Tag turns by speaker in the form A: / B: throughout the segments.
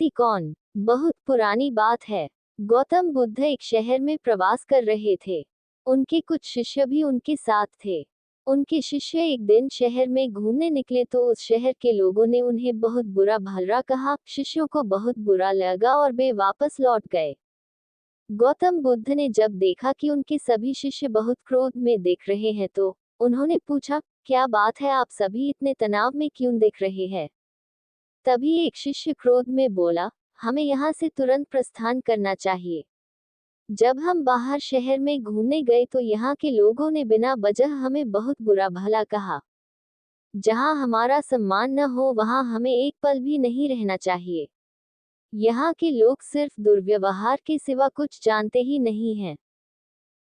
A: व्यक्ति कौन? बहुत पुरानी बात है। गौतम बुद्ध एक शहर में प्रवास कर रहे थे। उनके कुछ शिष्य भी उनके साथ थे। उनके शिष्य एक दिन शहर में घूमने निकले तो उस शहर के लोगों ने उन्हें बहुत बुरा भला कहा। शिष्यों को बहुत बुरा लगा और वे वापस लौट गए। गौतम बुद्ध ने जब देखा कि उनके सभी शिष्य बहुत क्रोध में दिख रहे हैं तो उन्होंने पूछा, क्या बात है, आप सभी इतने तनाव में क्यों दिख रहे हैं? तभी एक शिष्य क्रोध में बोला, हमें यहाँ से तुरंत प्रस्थान करना चाहिए। जब हम बाहर शहर में घूमने गए तो यहाँ के लोगों ने बिना वजह हमें बहुत बुरा भला कहा। जहाँ हमारा सम्मान न हो वहाँ हमें एक पल भी नहीं रहना चाहिए। यहाँ के लोग सिर्फ दुर्व्यवहार के सिवा कुछ जानते ही नहीं हैं।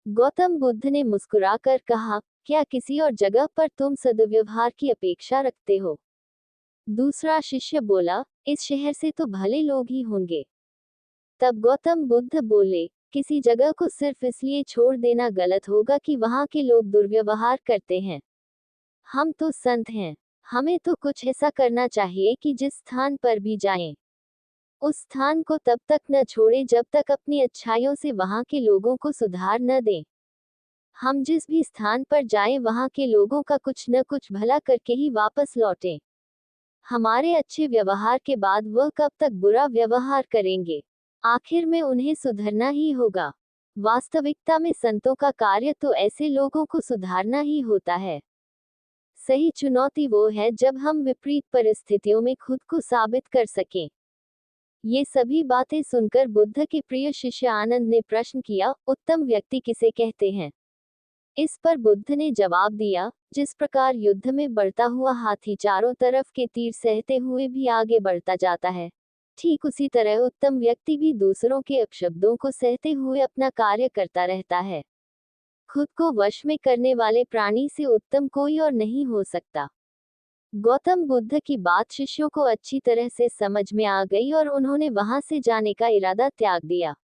A: गौतम बुद्ध ने मुस्कुराकर कहा, क्या किसी और जगह पर तुम सद्व्यवहार की अपेक्षा रखते हो? दूसरा शिष्य बोला, इस शहर से तो भले लोग ही होंगे। तब गौतम बुद्ध बोले, किसी जगह को सिर्फ इसलिए छोड़ देना गलत होगा कि वहाँ के लोग दुर्व्यवहार करते हैं। हम तो संत हैं, हमें तो कुछ ऐसा करना चाहिए कि जिस स्थान पर भी जाएं, उस स्थान को तब तक न छोड़े जब तक अपनी अच्छाइयों से वहाँ के लोगों को सुधार न दें। हम जिस भी स्थान पर जाएं वहाँ के लोगों का कुछ न कुछ भला करके ही वापस लौटें। हमारे अच्छे व्यवहार के बाद वह कब तक बुरा व्यवहार करेंगे? आखिर में उन्हें सुधरना ही होगा। वास्तविकता में संतों का कार्य तो ऐसे लोगों को सुधारना ही होता है। सही चुनौती वो है जब हम विपरीत परिस्थितियों में खुद को साबित कर सकें। ये सभी बातें सुनकर बुद्ध के प्रिय शिष्य आनंद ने प्रश्न किया, उत्तम व्यक्ति किसे कहते हैं? इस पर बुद्ध ने जवाब दिया, जिस प्रकार युद्ध में बढ़ता हुआ हाथी चारों तरफ के तीर सहते हुए भी आगे बढ़ता जाता है, ठीक उसी तरह उत्तम व्यक्ति भी दूसरों के अपशब्दों को सहते हुए अपना कार्य करता रहता है। खुद को वश में करने वाले प्राणी से उत्तम कोई और नहीं हो सकता। गौतम बुद्ध की बात शिष्यों को अच्छी तरह से समझ में आ गई और उन्होंने वहां से जाने का इरादा त्याग दिया।